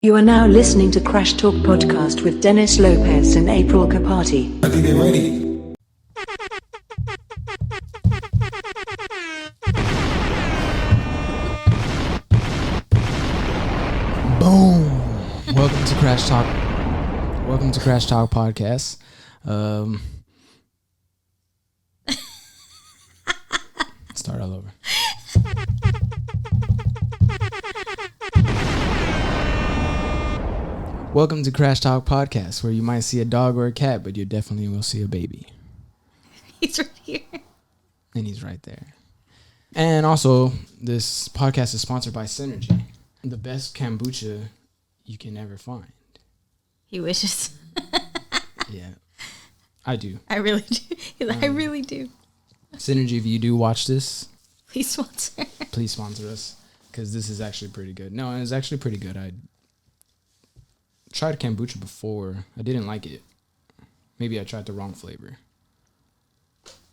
You are now listening to Crash Talk Podcast with Dennis Lopez and April Capati. I think they're ready. Boom! Welcome to Crash Talk. Welcome to Crash Talk Podcast. Start all over. Welcome to Crash Talk Podcast, where you might see a dog or a cat, but you definitely will see a baby. He's right here. And he's right there. And also, this podcast is sponsored by Synergy, the best kombucha you can ever find. He wishes. Yeah, I do. I really do. I really do. Synergy, if you do watch this, Please sponsor. please sponsor us, because this is actually pretty good. No, it's actually pretty good. I tried kombucha before. I didn't like it. Maybe I tried the wrong flavor.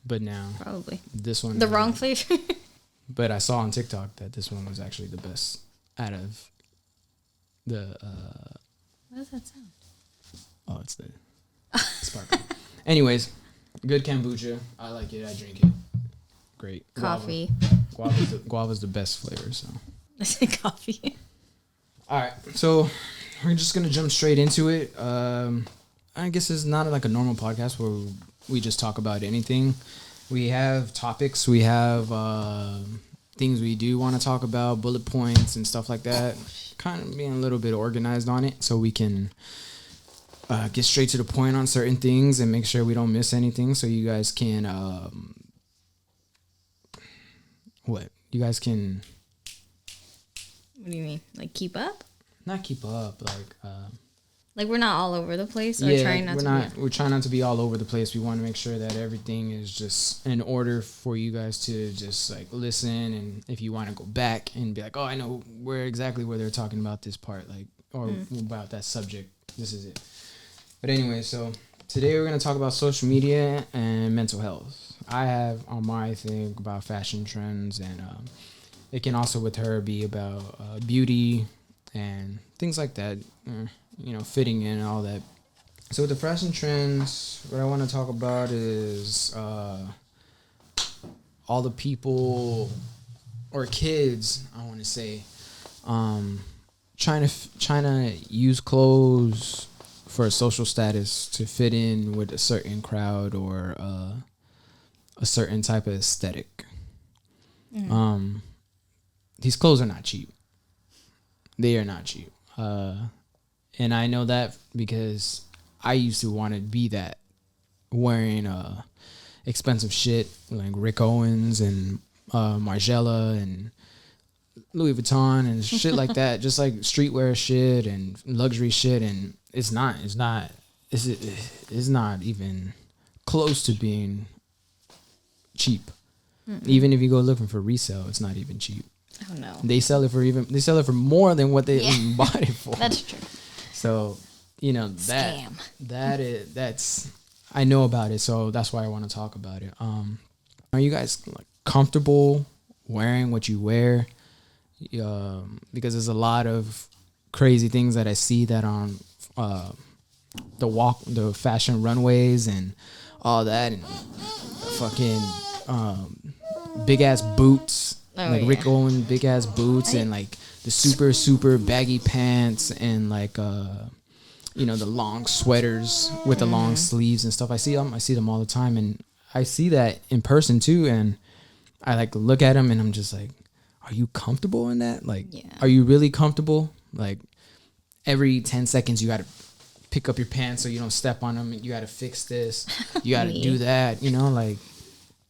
But now, Probably. this one... The wrong flavor. But I saw on TikTok that this one was actually the best out of the... What does that sound? Oh, it's the sparkling. Anyways, good kombucha. I like it. I drink it. Great. Coffee. Guava's the best flavor, so... I said coffee. All right, so we're just gonna jump straight into it. I guess it's not like a normal podcast where we just talk about anything. We have topics. We have things we do want to talk about, bullet points and stuff like that. Kind of being a little bit organized on it, so we can get straight to the point on certain things and make sure we don't miss anything. So you guys can you guys can. What do you mean? Like keep up? Not keep up, Like we're not all over the place, or yeah, trying not to be. we're trying not to be all over the place. We want to make sure that everything is just in order for you guys to just like listen, and if you want to go back and be like, oh, I know where they're talking about this part, like, or about that subject. This is it. But anyway, so today we're gonna talk about social media and mental health. I have on my thing about fashion trends, and it can also with her be about beauty and things like that. Fitting in and all that. So with the fashion trends, what I want to talk about is all the people or kids, I want to say, trying to use clothes for a social status to fit in with a certain crowd or a certain type of aesthetic. These clothes are not cheap. They are not cheap. And I know that because I used to want to be that, wearing expensive shit like Rick Owens and Margiela and Louis Vuitton and shit like that, just like streetwear shit and luxury shit, and it's not even close to being cheap. Even if you go looking for resale, it's not even cheap. Oh no. They sell it for more than what they bought it for. That's true. So, Scam. that's I know about it, so that's why I want to talk about it. Are you guys like comfortable wearing what you wear? Because there's a lot of crazy things that I see that on the fashion runways and all that, and fucking big ass boots. Rick Owens big ass boots and like the super baggy pants and like the long sweaters with the long sleeves and stuff. I see them all the time, and I see that in person too, and I like look at them and I'm just like, are you comfortable in that? Like, are you really comfortable? Like every 10 seconds you got to pick up your pants so you don't step on them, and you got to fix this, you got to do that, like.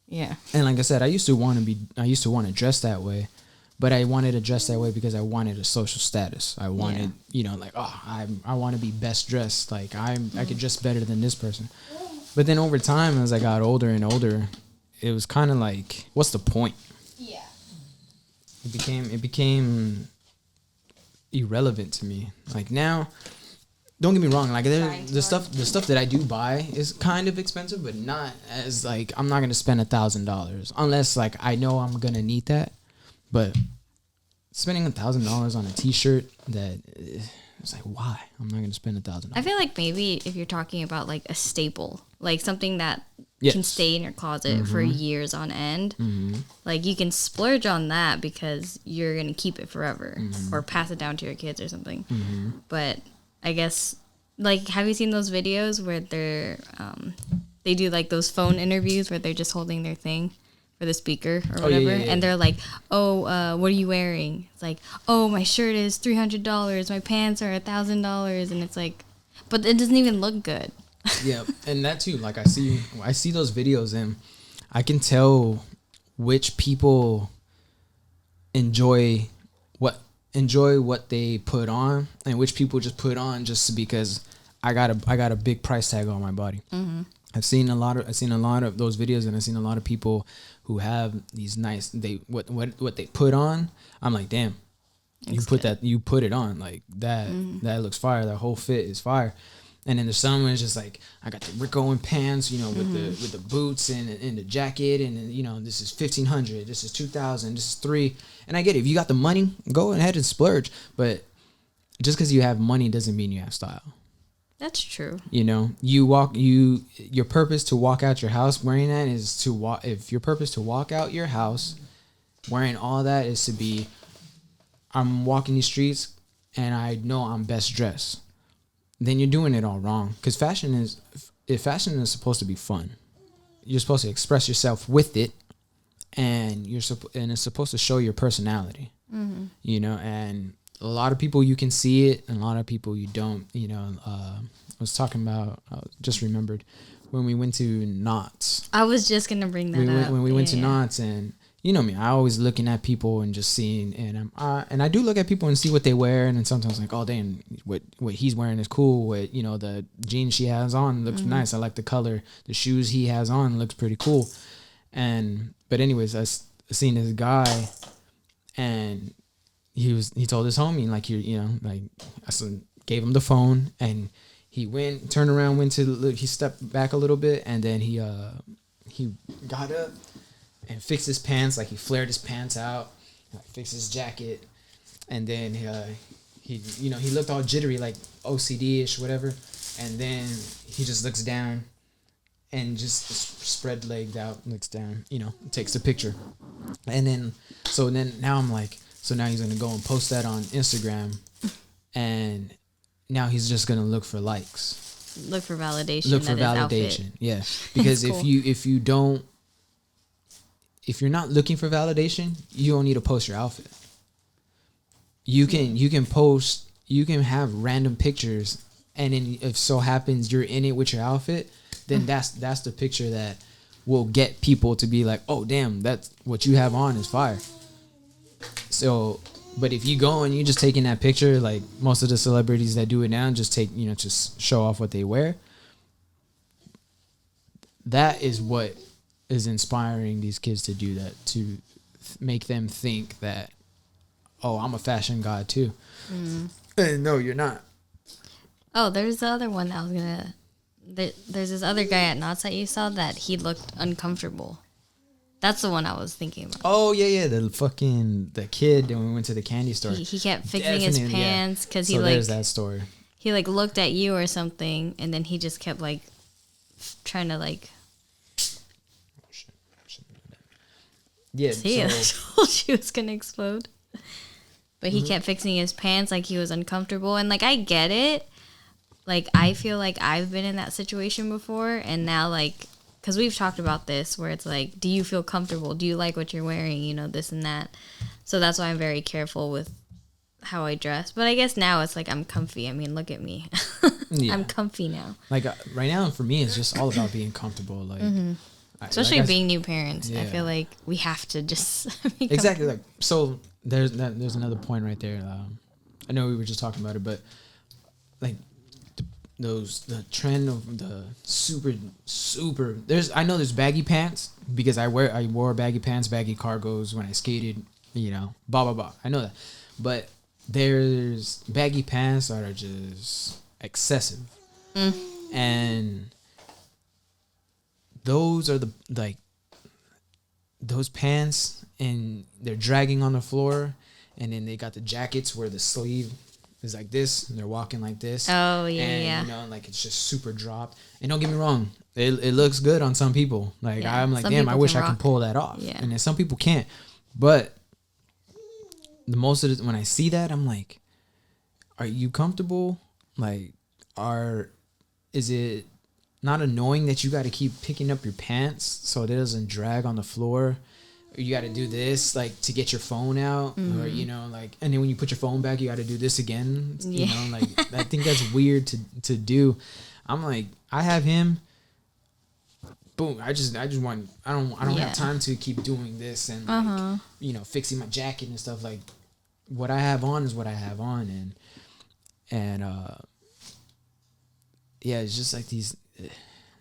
Yeah. And like I said, I used to want to dress that way, but I wanted to dress that way because I wanted a social status. I wanted, I want to be best dressed. Like I could dress better than this person. But then over time, as I got older and older, it was kind of like, what's the point? Yeah. It became irrelevant to me. Like now, don't get me wrong, like the stuff that I do buy is kind of expensive, but not as like I'm not gonna spend $1,000 unless like I know I'm gonna need that. But spending $1,000 on a T-shirt that It's like, why? I'm not gonna spend $1,000. I feel like maybe if you're talking about like a staple, like something that can stay in your closet for years on end, like you can splurge on that because you're gonna keep it forever or pass it down to your kids or something. But I guess, like, have you seen those videos where they do like those phone interviews where they're just holding their thing for the speaker or whatever, and they're like, "Oh, what are you wearing?" It's like, "Oh, my shirt is $300, my pants are $1,000," and it's like, but it doesn't even look good. Yeah, and that too. Like I see those videos, and I can tell which people enjoy what they put on, and which people just put on just because I got a big price tag on my body. I've seen a lot of those videos, and I've seen a lot of people who have these nice what they put on. I'm like, damn, you put it on like that. That looks fire. That whole fit is fire. And then there's someone who's just like, I got the Rick Owens pants, you know, with the boots and the jacket, and you know, this is $1,500, this is $2,000, this is $3,000. And I get it. If you got the money, go ahead and splurge. But just because you have money doesn't mean you have style. That's true. You know, your purpose to walk out your house wearing that is to walk. If your purpose to walk out your house wearing all that is to be, I'm walking these streets and I know I'm best dressed, then you're doing it all wrong. Because fashion is supposed to be fun. You're supposed to express yourself with it, and it's supposed to show your personality. You know, and a lot of people you can see it, and a lot of people you don't. You know, I just remembered when we went to Knott's. I was just gonna bring that up. When we went to Knott's, and you know me, I always looking at people and just seeing, and I do look at people and see what they wear, and then sometimes like, oh damn, what he's wearing is cool. What, you know, the jeans she has on looks nice. I like the color. The shoes he has on looks pretty cool. But anyways, I seen this guy, and he told his homie, like, I gave him the phone, and he turned around, he stepped back a little bit, and then he got up and fixed his pants, like he flared his pants out, fixed his jacket, and then he looked all jittery, like OCD-ish, whatever, and then he just looks down and just spread legged out, looks down, you know, takes a picture, and then now I'm like, so now he's gonna go and post that on Instagram, and now he's just gonna look for likes, look for validation. Yeah, because cool. if you're not looking for validation, you don't need to post your outfit. You can have random pictures, and then if so happens you're in it with your outfit, then that's the picture that will get people to be like, oh damn, that's what you have on is fire. So, but if you go and you just taking that picture, like most of the celebrities that do it now, just show off what they wear. That is what is inspiring these kids to do that, to make them think that, oh, I'm a fashion god too. And no, you're not. Oh, there's the other one that I was gonna. There's this other guy at Knott's that you saw that he looked uncomfortable. That's the one I was thinking about. Oh yeah, the kid when we went to the candy store. He kept fixing his pants because he there's that story. He like looked at you or something, and then he just kept like trying to like. Yeah, see, I told you it was gonna explode. But he kept fixing his pants like he was uncomfortable, and like I get it. Like I feel like I've been in that situation before, and now like. Because we've talked about this where it's like, do you feel comfortable? Do you like what you're wearing? You know, this and that. So that's why I'm very careful with how I dress. But I guess now it's like I'm comfy. I mean, look at me. Yeah. I'm comfy now. Like right now for me, it's just all about being comfortable. Like, especially being new parents. Yeah. I feel like we have to just be exactly. Like, so there's another point right there. I know we were just talking about it, but like, the trend of the super I know there's baggy pants because I wore baggy pants, baggy cargos when I skated, you know, blah blah blah. I know that, but there's baggy pants that are just excessive, and those are those pants, and they're dragging on the floor, and then they got the jackets where the sleeve is like this, and they're walking like this. Oh yeah, and, yeah. You know, like it's just super dropped. And don't get me wrong, it looks good on some people. Like I'm like, damn, I wish I could pull that off. Yeah. And then some people can't. But the most of it, when I see that, I'm like, are you comfortable? Like, is it not annoying that you got to keep picking up your pants so it doesn't drag on the floor? Or you got to do this like to get your phone out, or you know, like, and then when you put your phone back, you got to do this again. Yeah. You know, like I think that's weird to do. I'm like, I have him. Boom! I just want. I don't have time to keep doing this and like, you know, fixing my jacket and stuff. Like, what I have on is what I have on, and yeah, it's just like these.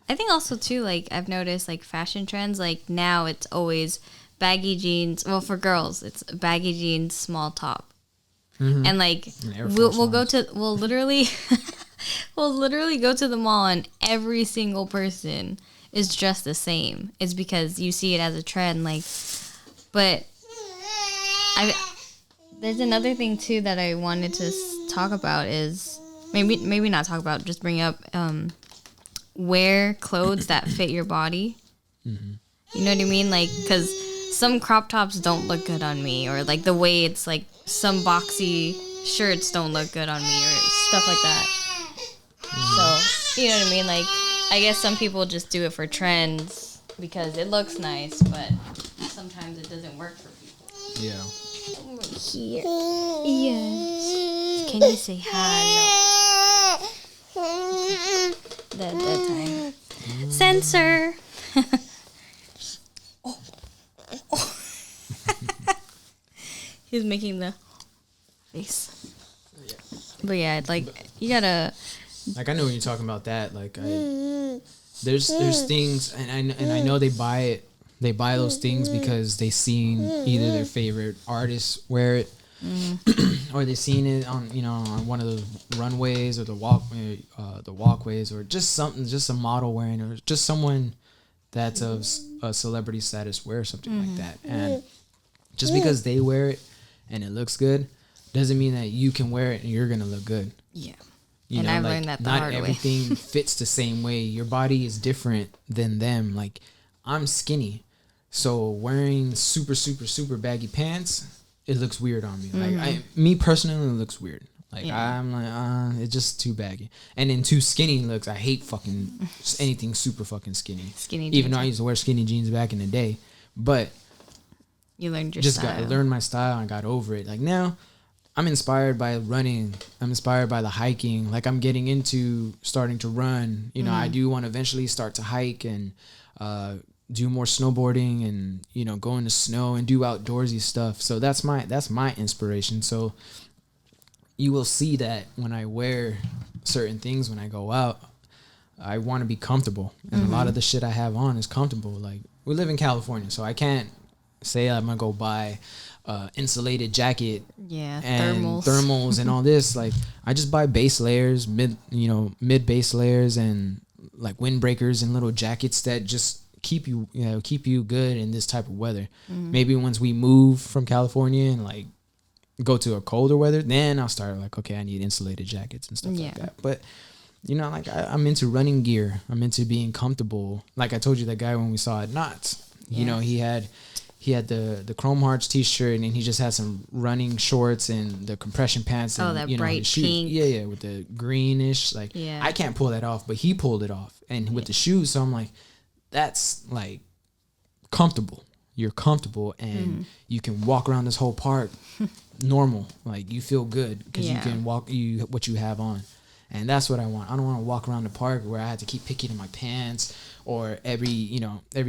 I think also too, like I've noticed like fashion trends. Like now it's always baggy jeans. Well, for girls, it's baggy jeans, small top, and like we'll literally go to the mall and every single person is dressed the same. It's because you see it as a trend. Like, but there's another thing too that I wanted to talk about is maybe not talk about, just bring up. Wear clothes that fit your body. You know what I mean? Like, because some crop tops don't look good on me, or like the way it's like some boxy shirts don't look good on me, or stuff like that. So, you know what I mean? Like, I guess some people just do it for trends because it looks nice, but sometimes it doesn't work for people. Yeah. Here. Yes. Can you say hello? That time. Censor. He's making the face. Yeah. But yeah, like you gotta. Like I know when you're talking about that. Like there's things, and I know they buy it. They buy those things because they seen either their favorite artists wear it. Or they seen it on on one of the runways or the walkways, or just a model wearing, or just someone that's of a celebrity status wear something like that. And just because they wear it and it looks good doesn't mean that you can wear it and you're gonna look good. Yeah. And I've learned that the hard way. Not everything fits the same way. Your body is different than them. Like, I'm skinny, so wearing super, super, super baggy pants, it looks weird on me. Like, me personally, it looks weird. Like, I'm like, it's just too baggy. And then too skinny looks, I hate fucking anything super fucking skinny. Skinny jeans. Even though I used to wear skinny jeans back in the day. But you learned your style. I learned my style and I got over it. Like, now, I'm inspired by running. I'm inspired by the hiking. Like, I'm getting into starting to run. You know, I do want to eventually start to hike and do more snowboarding and, go in the snow and do outdoorsy stuff. So that's my inspiration. So you will see that when I wear certain things, when I go out, I want to be comfortable. And a lot of the shit I have on is comfortable. Like, we live in California, so I can't say I'm going to go buy insulated jacket and thermals and all this. Like, I just buy base layers, mid base layers, and like windbreakers and little jackets that just keep you good in this type of weather. Maybe once we move from California and like go to a colder weather, then I'll start like, okay, I need insulated jackets and stuff like that. But like I'm into running gear. I'm into being comfortable. Like I told you, that guy when we saw at Knott's, he had the Chrome Hearts t-shirt, and he just had some running shorts and the compression pants. And, that bright pink. Yeah, with the greenish. Like, I can't pull that off, but he pulled it off. And with the shoes, so I'm like, that's like comfortable. You're comfortable, and you can walk around this whole park normal. Like, you feel good because you can walk what you have on. And that's what I want. I don't want to walk around the park where I have to keep picking in my pants, or every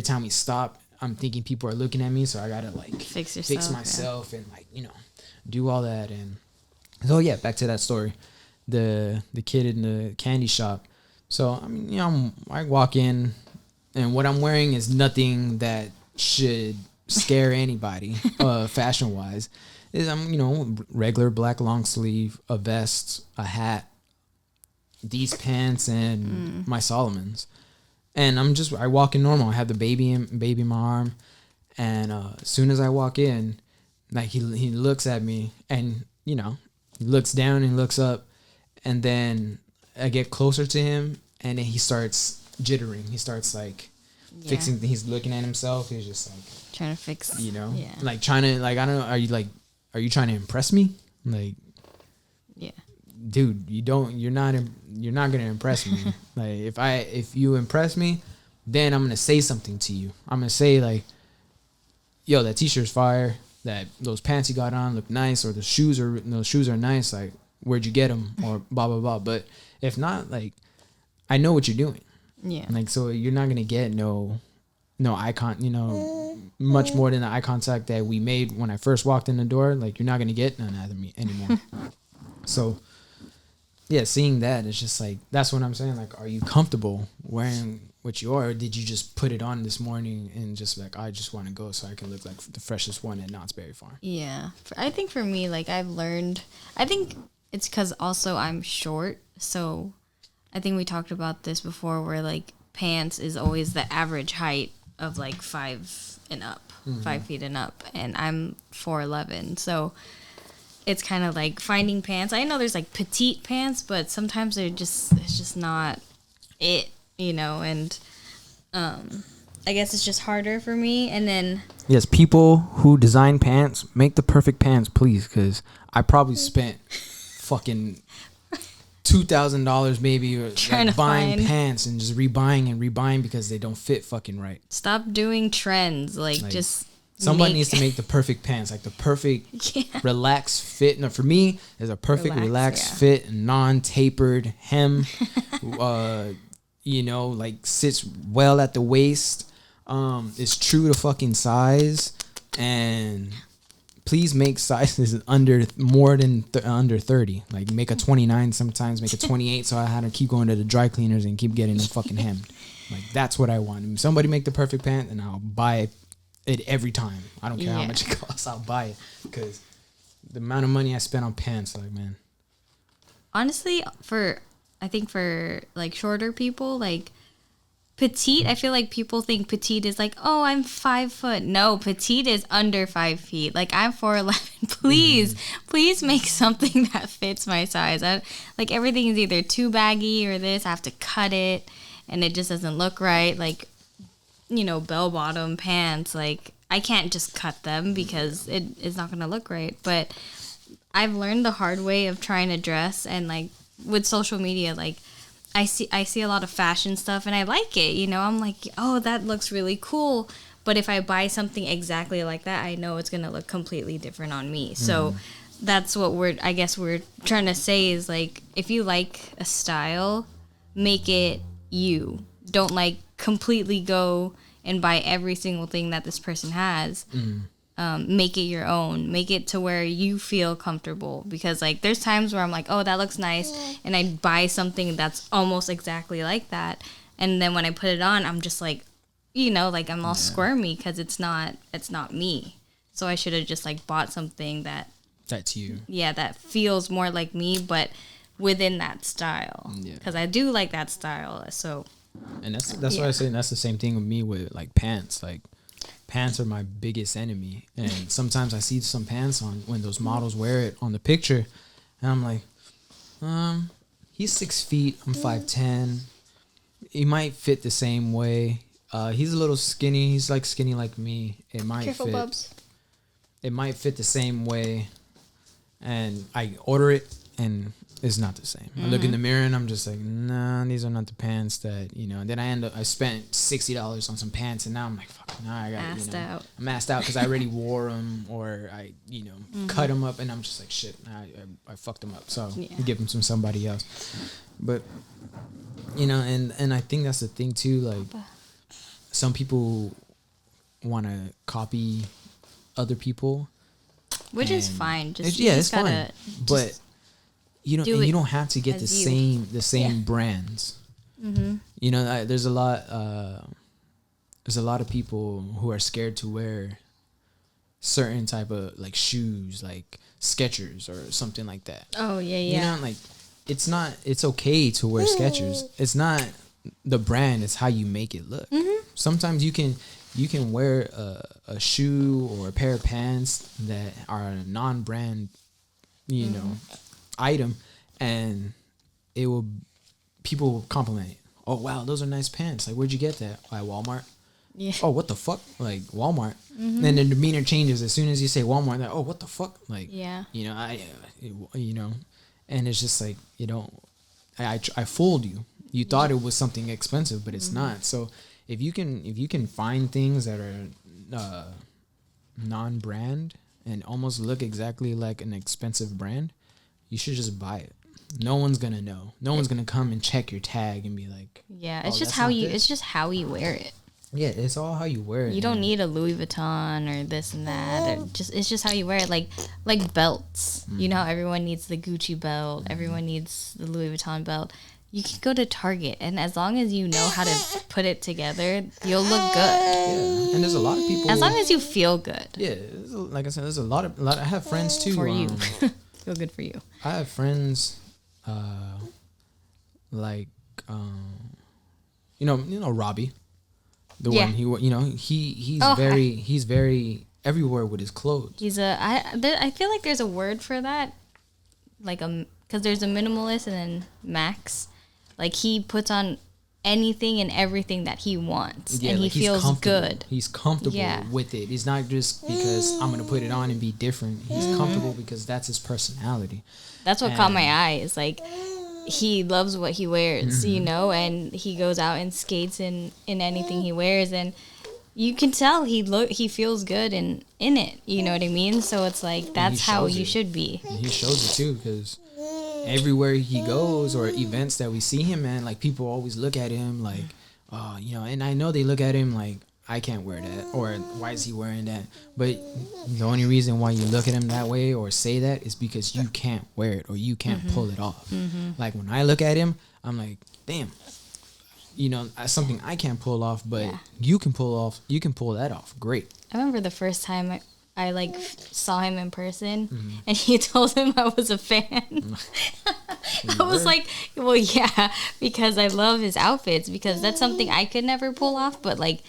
time we stop, I'm thinking people are looking at me, so I gotta like fix myself and like do all that. And so back to that story, the kid in the candy shop. So I mean, I walk in, and what I'm wearing is nothing that should scare anybody, fashion wise. I'm regular black long sleeve, a vest, a hat, these pants, and my Salomons. And I walk in normal. I have the baby in my arm. And as soon as I walk in, like he looks at me, and, He looks down and looks up, and then I get closer to him, and then he starts jittering. He starts like fixing. He's looking at himself. He's just like trying to fix. You know, like trying to like I don't know. Are you trying to impress me? Like, yeah, dude, you're not gonna impress me. Like if you impress me, then I'm gonna say something to you. I'm gonna say like, yo, that t-shirt's fire. That those pants you got on look nice, or those shoes are nice. Like, where'd you get them? Or blah blah blah. But if not, like, I know what you're doing. Yeah. Like, so you're not gonna get no icon. You know, much more than the eye contact that we made when I first walked in the door. Like, you're not gonna get none out of me anymore. So, yeah, seeing that, it's just like that's what I'm saying. Like, are you comfortable wearing what you are, or did you just put it on this morning and just like, I just want to go so I can look like the freshest one at Knott's Berry Farm? Yeah. I think for me, like, I've learned, I think it's because also I'm short. So I think we talked about this before where, like, pants is always the average height of, like, 5 and up, 5 feet and up. And I'm 4'11". So it's kind of like finding pants. I know there's, like, petite pants, but sometimes it's just not it. You know, and I guess it's just harder for me. And then yes, people who design pants, make the perfect pants, please, because I probably spent fucking $2,000 maybe or like buying pants and just rebuying because they don't fit fucking right. Stop doing trends, like just. Somebody needs to make the perfect pants, like the perfect relaxed fit. No, for me, there's a perfect relaxed fit, non-tapered hem. You know, like sits well at the waist. It's true to fucking size, and please make sizes under 30. Like make a 29 sometimes, make a 28. So I had to keep going to the dry cleaners and keep getting them fucking hemmed. Like that's what I want. If somebody make the perfect pant, and I'll buy it every time. I don't care how much it costs. I'll buy it because the amount of money I spent on pants, like, man. Honestly, I think for like shorter people, like petite, I feel like people think petite is like, oh, I'm 5 foot. No, petite is under 5 feet. Like I'm 4'11". Please make something that fits my size. Like everything is either too baggy or this. I have to cut it, and it just doesn't look right. Like, you know, bell bottom pants. Like I can't just cut them because it is not gonna look right. But I've learned the hard way of trying to dress, and like with social media, like I see a lot of fashion stuff and I like it, you know. I'm like, oh, that looks really cool. But if I buy something exactly like that, I know it's gonna look completely different on me. So that's what we're trying to say is like, if you like a style, make it you. Don't like completely go and buy every single thing that this person has. Make it your own. Make it to where you feel comfortable. Because like there's times where I'm like, oh, that looks nice, and I buy something that's almost exactly like that, and then when I put it on, I'm just like, you know, like I'm all squirmy because it's not me. So I should have just like bought something that's you. Yeah, that feels more like me, but within that style. Because I do like that style. So. And that's why I say that's the same thing with me with like pants. Like pants are my biggest enemy, and sometimes I see some pants on when those models wear it on the picture, and I'm like, he's 6 feet, I'm 5'10". He might fit the same way. He's a little skinny. He's like skinny like me. It might fit. Bubs. It might fit the same way, and I order it and it's not the same. I look in the mirror and I'm just like, nah, these are not the pants that, you know. And then I spent $60 on some pants, and now I'm like, fuck, nah, I got, assed out. I'm assed out because I already wore them, or I, cut them up, and I'm just like, shit, I fucked them up. So give them to somebody else. But, and I think that's the thing too. Like, some people want to copy other people, which is fine. It's fine. But you don't have to get the same brands. You know, there's a lot of people who are scared to wear certain type of like shoes, like Skechers or something like that. Oh yeah. You know, like it's okay to wear Skechers. It's not the brand, it's how you make it look. Sometimes you can wear a shoe or a pair of pants that are non-brand, item, and people will compliment it. Oh wow, those are nice pants. Like, where'd you get that? At Walmart. Yeah. Oh, what the fuck? Like Walmart. Then the demeanor changes as soon as you say Walmart. Like, oh, what the fuck? Like, yeah. And it's just like, I fooled you. You thought it was something expensive, but it's not. So if you can find things that are non-brand and almost look exactly like an expensive brand, you should just buy it. No one's gonna know. No one's gonna come and check your tag and be like, yeah, it's just how you. It's just how you wear it. Yeah, it's all how you wear it. You don't need a Louis Vuitton or this and that. It's just how you wear it. Like belts. You know, how everyone needs the Gucci belt. Everyone needs the Louis Vuitton belt. You can go to Target, and as long as you know how to put it together, you'll look good. Yeah, and there's a lot of people. As long as you feel good. Yeah, like I said, there's a lot. I have friends too. For you, feel good for you. I have friends, Robbie, the one he's very everywhere with his clothes. I feel like there's a word for that, because there's a minimalist and then Max. Like, he puts on anything and everything that he wants, and he feels good. He's comfortable with it. It's not just because I'm gonna put it on and be different. He's comfortable because that's his personality. That's what caught my eye. Is like, he loves what he wears, and he goes out and skates in anything he wears, and you can tell he feels good in it. You know what I mean? So it's like, that's how you should be. And he shows it too, because everywhere he goes or events that we see him in, like, people always look at him like, and I know they look at him like, I can't wear that, or why is he wearing that? But the only reason why you look at him that way or say that is because you can't wear it or you can't pull it off. Like, when I look at him, I'm like, damn, something I can't pull off, but you can pull that off. Great. I remember the first time I saw him in person, and he told him I was a fan. I was like, well, yeah, because I love his outfits, because that's something I could never pull off, but like,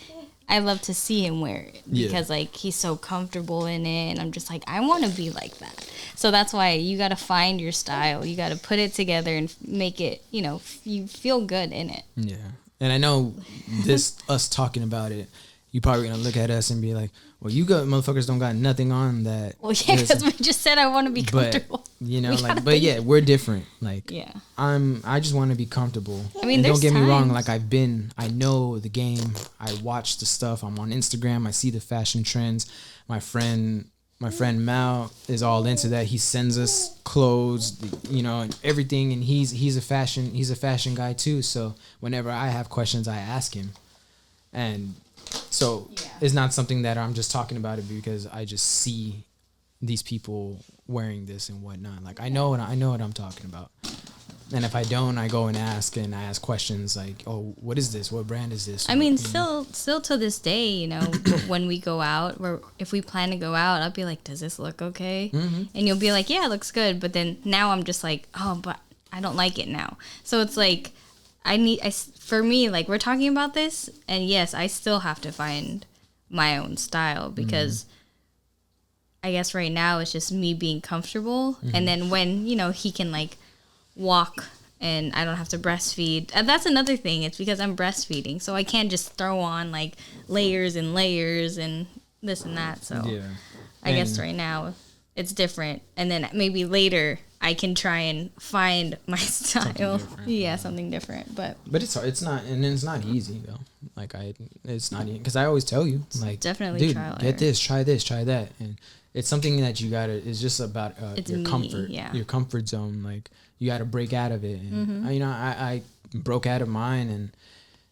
I love to see him wear it because like, he's so comfortable in it, and I'm just like, I want to be like that. So that's why you got to find your style. You got to put it together and make it, you feel good in it. Yeah. And I know us talking about it, you probably going to look at us and be like, well, you motherfuckers don't got nothing on that. Well, yeah, because we just said I want to be comfortable. But we're different. Like, yeah, I just want to be comfortable. I mean, don't get me wrong. Like, I know the game. I watch the stuff. I'm on Instagram. I see the fashion trends. My friend Mal is all into that. He sends us clothes, and everything. And he's a fashion guy too. So whenever I have questions, I ask him. And so it's not something that I'm just talking about it because I just see these people wearing this and whatnot. Like, I know what I'm talking about. And if I don't, I go and ask questions like, oh, what is this? What brand is this? I mean, still to this day, when we go out, or if we plan to go out, I'll be like, does this look okay? And you'll be like, yeah, it looks good. But then now I'm just like, oh, but I don't like it now. So it's like, for me, like, we're talking about this, and yes, I still have to find my own style, because I guess right now it's just me being comfortable. And then when, he can like walk and I don't have to breastfeed. And that's another thing. It's because I'm breastfeeding, so I can't just throw on like layers and layers and this and that. So I guess right now it's different. And then maybe later I can try and find my style. Something different. But it's hard. It's not easy though. Like, it's not easy because I always tell you, like, definitely, dude, trial get this, try this, try that, and it's something that you gotta. It's just about your comfort, your comfort zone. Like, you gotta break out of it. And I broke out of mine, and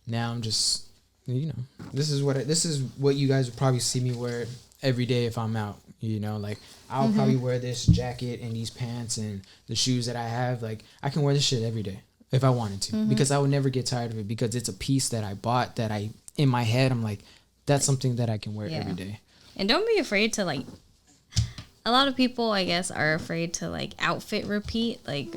now I'm just, this is what you guys would probably see me wear every day if I'm out. Like, I'll probably wear this jacket and these pants and the shoes that I have. Like, I can wear this shit every day if I wanted to, because I would never get tired of it, because it's a piece that I bought that in my head, I'm like, that's something that I can wear every day. And don't be afraid to, like, a lot of people, I guess, are afraid to, like, outfit repeat. Like,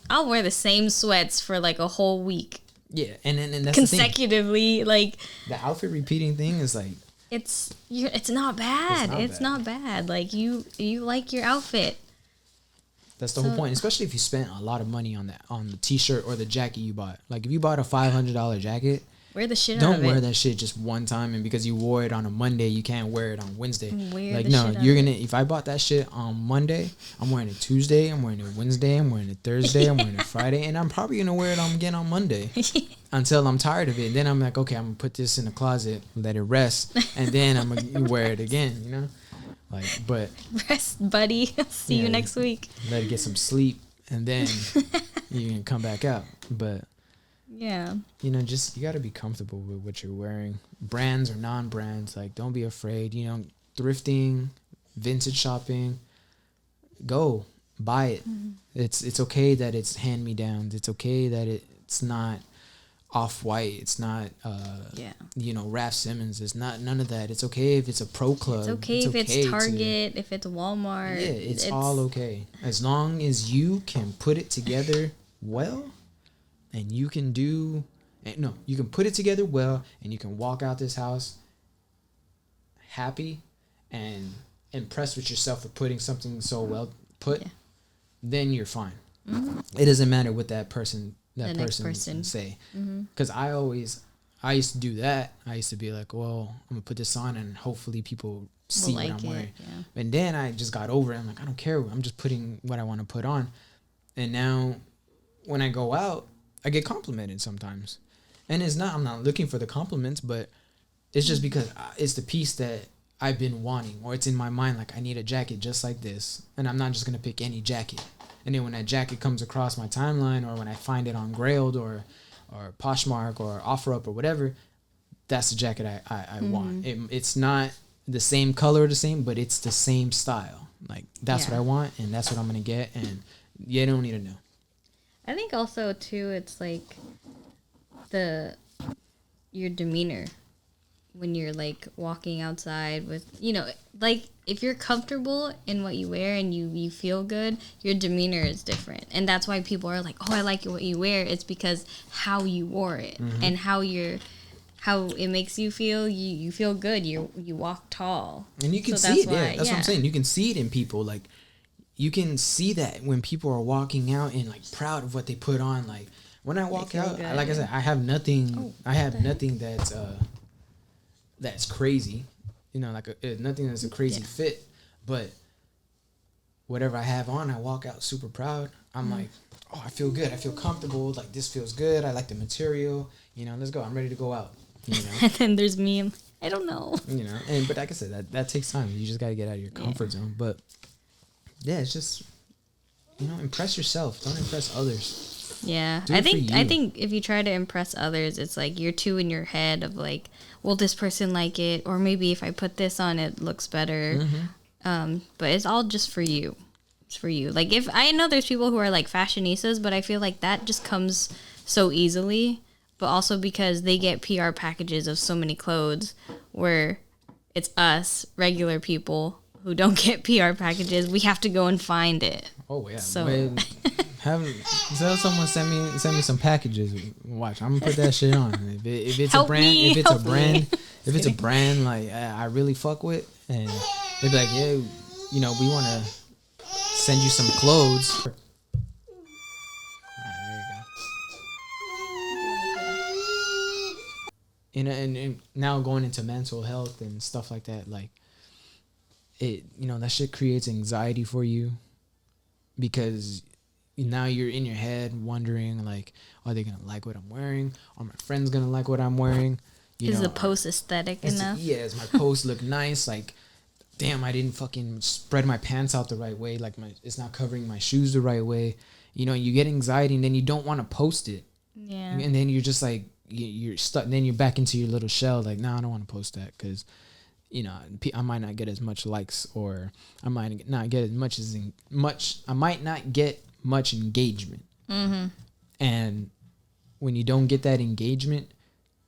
I'll wear the same sweats for, like, a whole week. Yeah, and that's consecutively, like, the outfit repeating thing is like, it's not bad. It's not bad. Like, you like your outfit. That's the whole point. Especially if you spent a lot of money on the t-shirt or the jacket you bought. Like if you bought a $500 jacket, wear the shit out of it. Don't wear that shit just one time, and because you wore it on a Monday, you can't wear it on Wednesday. Like no, if I bought that shit on Monday, I'm wearing it Tuesday, I'm wearing it Wednesday, I'm wearing it Thursday, I'm wearing it Friday, and I'm probably gonna wear it again on Monday until I'm tired of it. Then I'm like, okay, I'm gonna put this in the closet, let it rest, and then I'm gonna wear it again. You know. Like, but rest, buddy. See you next week. Let it get some sleep, and then you can come back out. But yeah, you know, just you got to be comfortable with what you're wearing, brands or non-brands. Like, don't be afraid. You know, thrifting, vintage shopping, go buy it. Mm-hmm. It's okay that it's hand-me-downs. It's okay that it's not Off-White, it's not you know, Raf Simons. It's not none of that. It's okay if it's a pro club. It's okay if it's Target, if it's Walmart. Yeah, it's all okay as long as you can put it together well, and you can you can put it together well, and you can walk out this house happy and impressed with yourself for putting something so well put. Yeah. Then you're fine. Mm-hmm. It doesn't matter what that person say, because I used to do that. I used to be like, well, I'm gonna put this on and hopefully people see what I'm wearing. Yeah. And then I just got over it. I'm like, I don't care, I'm just putting what I want to put on. And now when I go out, I get complimented sometimes, and I'm not looking for the compliments, but it's just because it's the piece that I've been wanting, or it's in my mind, like I need a jacket just like this, and I'm not just gonna pick any jacket. And then when that jacket comes across my timeline, or when I find it on Grailed or Poshmark or OfferUp or whatever, that's the jacket I want. It's not the same color, but it's the same style. Like, that's what I want, and that's what I'm going to get. And you don't need to know. I think also, too, it's like your demeanor when you're like walking outside with, you know, like if you're comfortable in what you wear and you feel good, your demeanor is different. And that's why people are like, oh, I like what you wear. It's because how you wore it and how it makes you feel. You feel good. You walk tall. And you can see it. That's what I'm saying. You can see it in people. Like, you can see that when people are walking out and like proud of what they put on. Like, when I walk out, good. Like I said, I have nothing. Nothing that's crazy, you know, like nothing that's a crazy fit, but whatever I have on, I walk out super proud. I'm like, oh, I feel good. I feel comfortable. Like, this feels good. I like the material. You know, let's go. I'm ready to go out. You know? And then there's me. I don't know. You know, but like I said, that takes time. You just got to get out of your comfort zone. But yeah, it's just, you know, impress yourself. Don't impress others. Yeah, I think if you try to impress others, it's like you're too in your head of like, will this person like it? Or maybe if I put this on, it looks better. But it's all just for you. It's for you. Like, if I know there's people who are like fashionistas, but I feel like that just comes so easily. But also because they get PR packages of so many clothes, where it's us regular people who don't get PR packages. We have to go and find it. Oh yeah. So. Someone send me some packages. Watch, I'm gonna put that shit on. If it's a brand like I really fuck with, and they be like, yeah, you know, we want to send you some clothes. And now going into mental health and stuff like that, like it, you know, that shit creates anxiety for you, because now you're in your head wondering, like, are they gonna like what I'm wearing? Are my friends gonna like what I'm wearing? Is the post aesthetic enough? Yeah, does my post look nice? Like, damn, I didn't fucking spread my pants out the right way. Like, it's not covering my shoes the right way. You know, you get anxiety, and then you don't want to post it. Yeah. And then you're just like, you're stuck. And then you're back into your little shell. Like, no, I don't want to post that because, you know, I might not get as much likes, or I might not get I might not get much engagement. And when you don't get that engagement,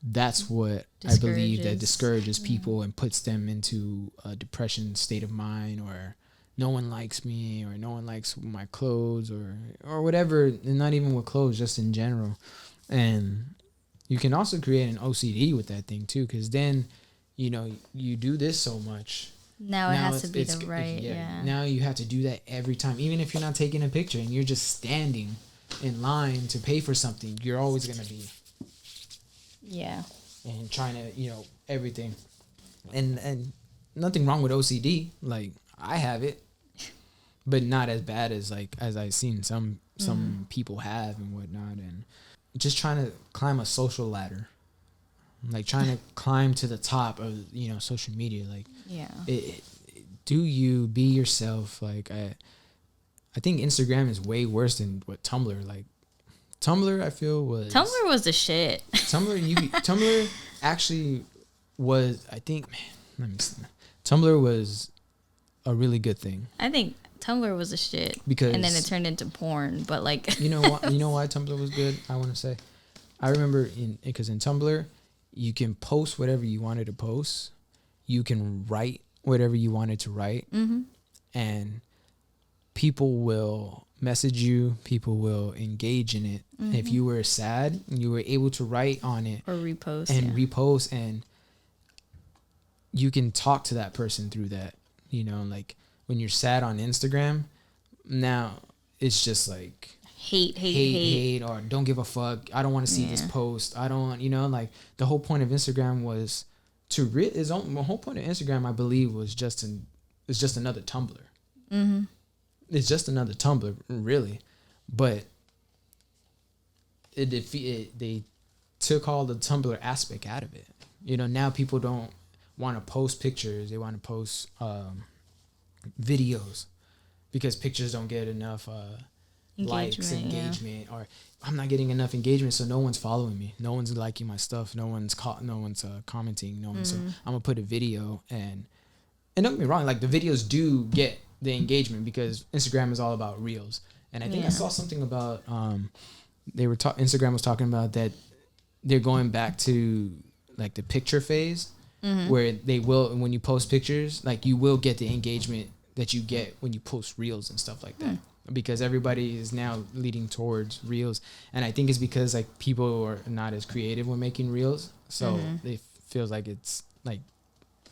that's what I believe that discourages people and puts them into a depression state of mind, or no one likes me, or no one likes my clothes, or whatever. And not even with clothes, just in general. And you can also create an OCD with that thing too, because then, you know, you do this so much Now it has to be the right. Yeah. Now you have to do that every time, even if you're not taking a picture and you're just standing in line to pay for something. You're always gonna be. Yeah. And trying to, everything, and nothing wrong with OCD. Like I have it, but not as bad as I've seen some people have and whatnot, and just trying to climb a social ladder, like trying to climb to the top of social media. Like do you be yourself? Like I think Instagram is way worse than what Tumblr. Like Tumblr, I feel Tumblr was the shit. Tumblr actually was, I think, man, let me see. Tumblr was a really good thing. I think Tumblr was the shit. And then it turned into porn, but like. You know why Tumblr was good? I want to say, I remember because in Tumblr, you can post whatever you wanted to post. You can write whatever you wanted to write. Mm-hmm. And people will message you, people will engage in it. Mm-hmm. If you were sad, you were able to write on it or repost and you can talk to that person through that. Like when you're sad on Instagram, now it's just like hate or don't give a fuck, I don't want to see this post, I don't, like the whole point of Instagram was the whole point of Instagram, I believe, was just another Tumblr. Mm-hmm. It's just another Tumblr, really, but they took all the Tumblr aspect out of it. Now people don't want to post pictures; they want to post videos because pictures don't get enough likes, engagement, or I'm not getting enough engagement, so no one's following me, no one's liking my stuff, no one's commenting, no one's. So I'm gonna put a video and don't get me wrong, like the videos do get the engagement because Instagram is all about reels. And I think I saw something about Instagram was talking about that they're going back to like the picture phase, where they will, when you post pictures, like you will get the engagement that you get when you post reels and stuff like that, because everybody is now leading towards reels. And I think it's because like people are not as creative when making reels, so it feels like it's like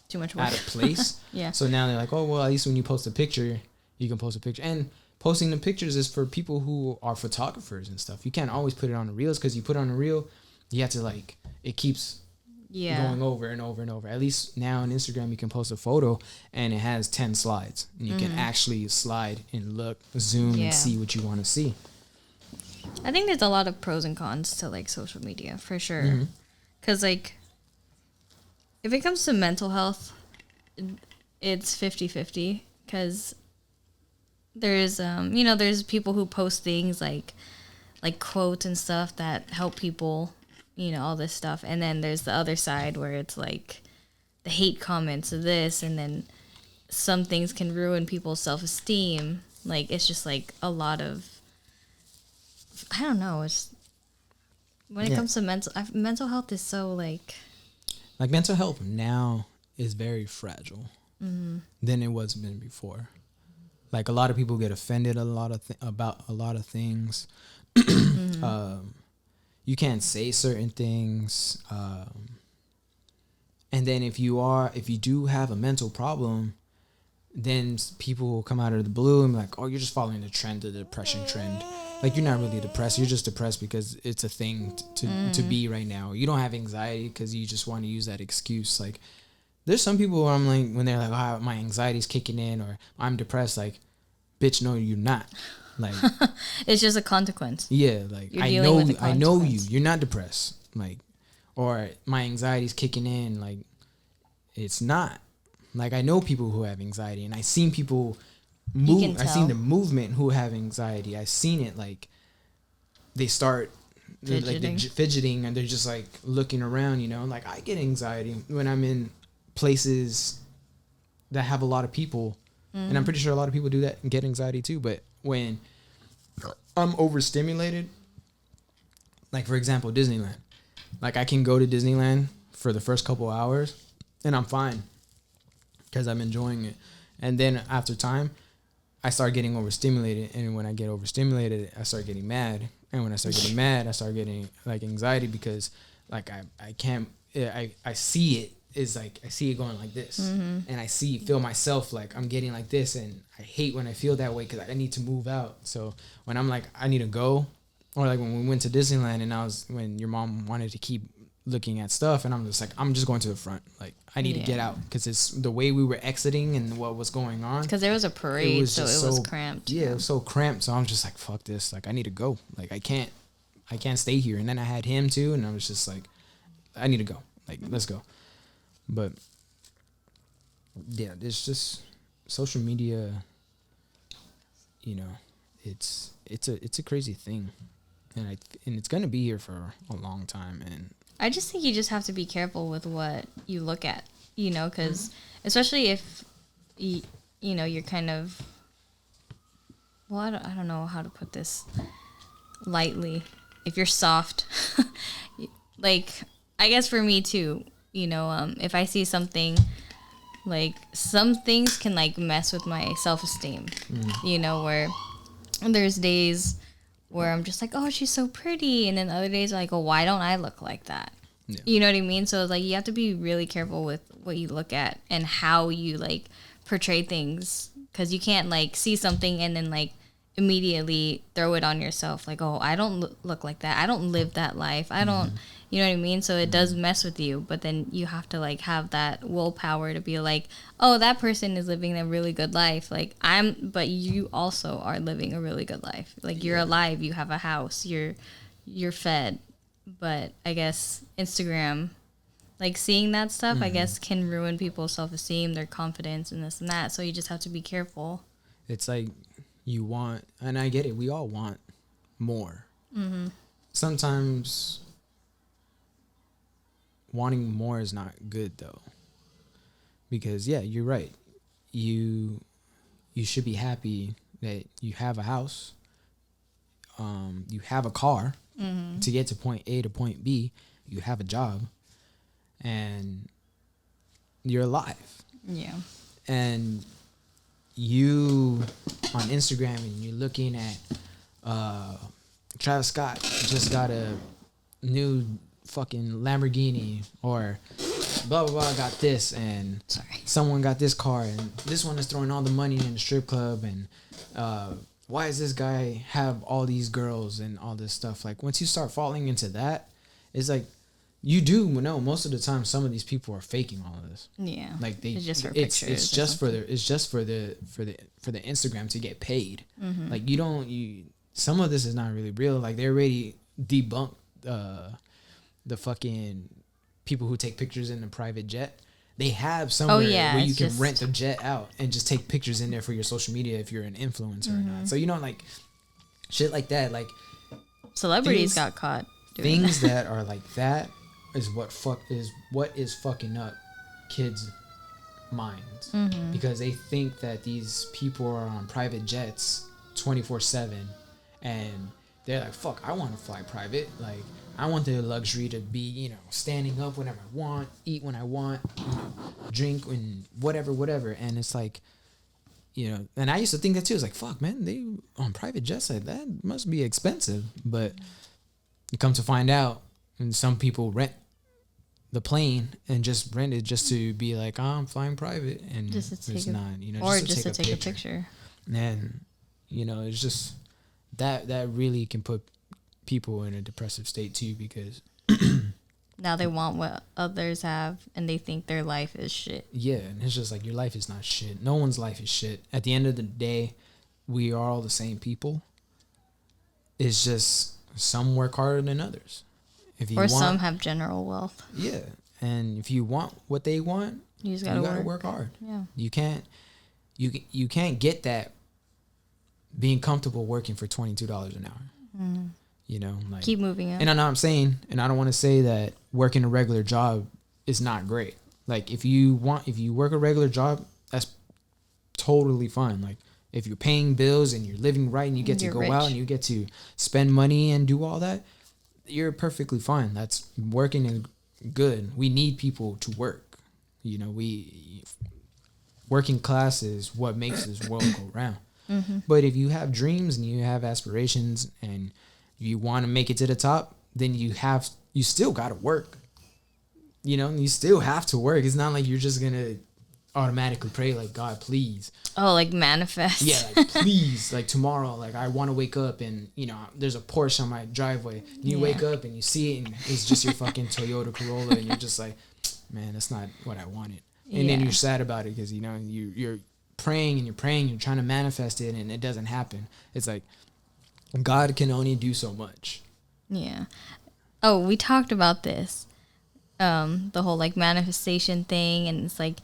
too much work. Out of place. Yeah. So now they're like, oh, well, at least when you post a picture, you can post a picture. And posting the pictures is for people who are photographers and stuff. You can't always put it on the reels, because you put it on a reel, you have to like, it keeps going over and over and over. At least now on Instagram, you can post a photo and it has 10 slides. And you can actually slide and look, zoom and see what you want to see. I think there's a lot of pros and cons to like social media for sure. Because like, if it comes to mental health, it's 50-50, because there's there's people who post things like quotes and stuff that help people, all this stuff, and then there's the other side where it's like the hate comments of this, and then some things can ruin people's self-esteem. Like it's just like a lot of, I don't know, it's when it comes to mental health is so like mental health now is very fragile than it was been before. Like a lot of people get offended about a lot of things. You can't say certain things. And then if you do have a mental problem, then people will come out of the blue and be like, oh, you're just following the trend, the depression trend. Like, you're not really depressed. You're just depressed because it's a thing to be right now. You don't have anxiety because you just want to use that excuse. Like, there's some people where I'm like, when they're like, oh, my anxiety's kicking in, or I'm depressed, like, bitch, no, you're not. Like, it's just a consequence. Yeah, like, I know you. You're not depressed. Like, or my anxiety's kicking in. Like, it's not. Like, I know people who have anxiety, and I've seen people move. I've seen the movement who have anxiety. I've seen it, like, they start fidgeting, and they're just like looking around, like, I get anxiety when I'm in places that have a lot of people, and I'm pretty sure a lot of people do that and get anxiety too. But when I'm overstimulated, like, for example, Disneyland, like, I can go to Disneyland for the first couple hours and I'm fine because I'm enjoying it. And then after time, I start getting overstimulated, and when I get overstimulated, I start getting mad, and when I start getting mad, I start getting like anxiety, because like I can't, I see it. is like I see it going like this, and I feel myself like I'm getting like this, and I hate when I feel that way because I need to move out. So when I'm like I need to go, or like when we went to Disneyland and when your mom wanted to keep looking at stuff, and I'm just like I'm just going to the front, like I need to get out because it's the way we were exiting and what was going on. Because there was a parade, it was cramped. Yeah, it was so cramped. So I'm just like fuck this, like I need to go, like I can't stay here. And then I had him too, and I was just like I need to go, like let's go. But yeah, it's just social media, you know, it's a crazy thing, and it's gonna be here for a long time. And I just think you just have to be careful with what you look at, you know, because especially if you know you're kind of, well, I don't know how to put this lightly. If you're soft, like I guess for me too. You know, if I see something, like some things can like mess with my self-esteem, you know, where there's days where I'm just like, oh, she's so pretty. And then other days like, oh, why don't I look like that? Yeah. You know what I mean? So it's like, you have to be really careful with what you look at and how you like portray things. Cause you can't like see something and then like immediately throw it on yourself. Like, oh, I don't look like that. I don't live that life. I don't, you know what I mean? So it does mess with you, but then you have to like have that willpower to be like, oh, that person is living a really good life. Like but you also are living a really good life. Like you're alive, you have a house, you're fed. But I guess Instagram, like seeing that stuff, I guess can ruin people's self-esteem, their confidence and this and that. So you just have to be careful. It's like you want, and I get it, we all want more. Sometimes wanting more is not good though, because yeah, you're right, you should be happy that you have a house, you have a car to get to point A to point B, you have a job, and you're alive. Yeah. And you on Instagram and you're looking at Travis Scott just got a new fucking Lamborghini, or blah blah blah got this, and someone got this car, and this one is throwing all the money in the strip club, and why does this guy have all these girls and all this stuff? Like once you start falling into that, it's like you do know most of the time some of these people are faking all of this. Yeah, like it's just for it's just for the Instagram to get paid. Like some of this is not really real. Like they already debunked the fucking people who take pictures in a private jet. They have somewhere where you can rent the jet out and just take pictures in there for your social media if you're an influencer or not. So you know, like shit like that, like celebrities got caught doing things that are like that is what is fucking up kids' minds, because they think that these people are on private jets 24/7, and they're like, fuck, I want to fly private. Like I want the luxury to be, you know, standing up whenever I want, eat when I want, you know, drink and whatever. And it's like, you know, and I used to think that too. It's like, fuck, man, they on private jets like that must be expensive. But you come to find out, and some people rent the plane and just rent it just to be like, oh, I'm flying private, and just to take to take a picture. And you know, it's just that really can put people in a depressive state too, because now they want what others have and they think their life is shit. Yeah, and it's just like, your life is not shit. No one's life is shit. At the end of the day, we are all the same people. It's just some work harder than others. Some have general wealth. Yeah, and if you want what they want, you just gotta work hard. Yeah, you can't get that being comfortable working for $22 an hour. You know, like keep moving up. And I know I'm saying, and I don't want to say that working a regular job is not great. Like if you work a regular job, that's totally fine. Like if you're paying bills and you're living right and you get to go out and you get to spend money and do all that, you're perfectly fine. That's working and good. We need people to work. You know, working class is what makes this world go round. But if you have dreams and you have aspirations and you want to make it to the top, then you still got to work. you know, you still have to work. It's not like you're just gonna automatically pray like, God, please. Oh, like manifest. Yeah, like, please, like tomorrow, like I want to wake up and, you know, there's a Porsche on my driveway. You wake up and you see it and it's just your fucking Toyota Corolla and you're just like, man, that's not what I wanted. And then you're sad about it because, you know, you're praying and you're trying to manifest it and it doesn't happen. It's like God can only do so much. Yeah. Oh, we talked about this. The whole like manifestation thing, and it's like,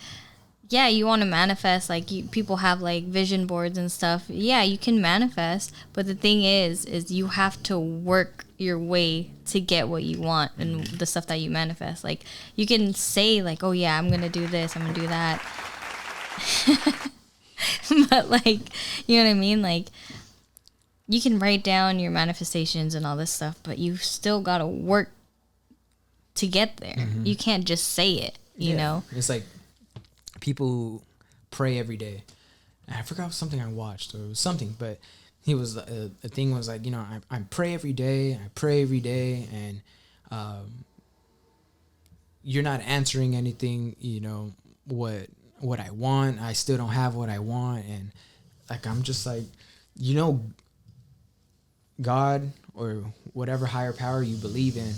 yeah, you want to manifest, like people have like vision boards and stuff. Yeah, you can manifest, but the thing is you have to work your way to get what you want and the stuff that you manifest. Like you can say like, oh yeah, I'm gonna do this, I'm gonna do that, but like, you know what I mean? Like you can write down your manifestations and all this stuff, but you still gotta work to get there. You can't just say it, you know? It's like people who pray every day. I forgot something I watched or it was something, but he was a thing was like, you know, I pray every day, and you're not answering anything, you know, what I want. I still don't have what I want, and like I'm just like, you know, God or whatever higher power you believe in,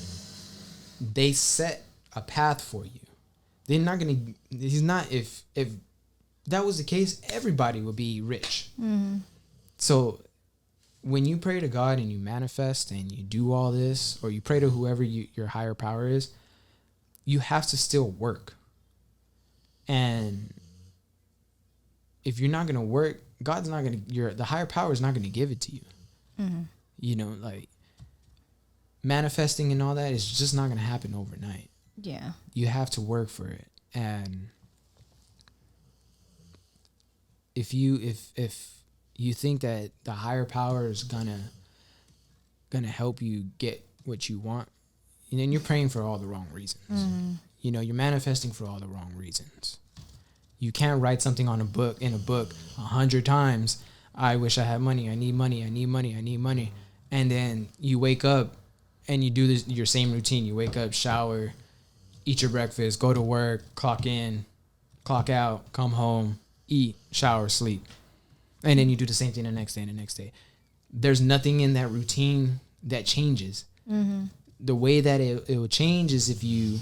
they set a path for you. They're not gonna. He's not. If that was the case, everybody would be rich. So when you pray to God and you manifest and you do all this, or you pray to whoever your higher power is, you have to still work. And if you're not gonna work, God's not gonna. The higher power is not gonna give it to you. You know, like manifesting and all that is just not gonna happen overnight. Yeah. You have to work for it. And if you think that the higher power is gonna help you get what you want, and then you're praying for all the wrong reasons. You know, you're manifesting for all the wrong reasons. You can't write something in a book 100 times. I wish I had money. I need money. I need money. I need money. And then you wake up and you do your same routine. You wake up, shower, eat your breakfast, go to work, clock in, clock out, come home, eat, shower, sleep. And then you do the same thing the next day and the next day. There's nothing in that routine that changes. The way that it will change is if you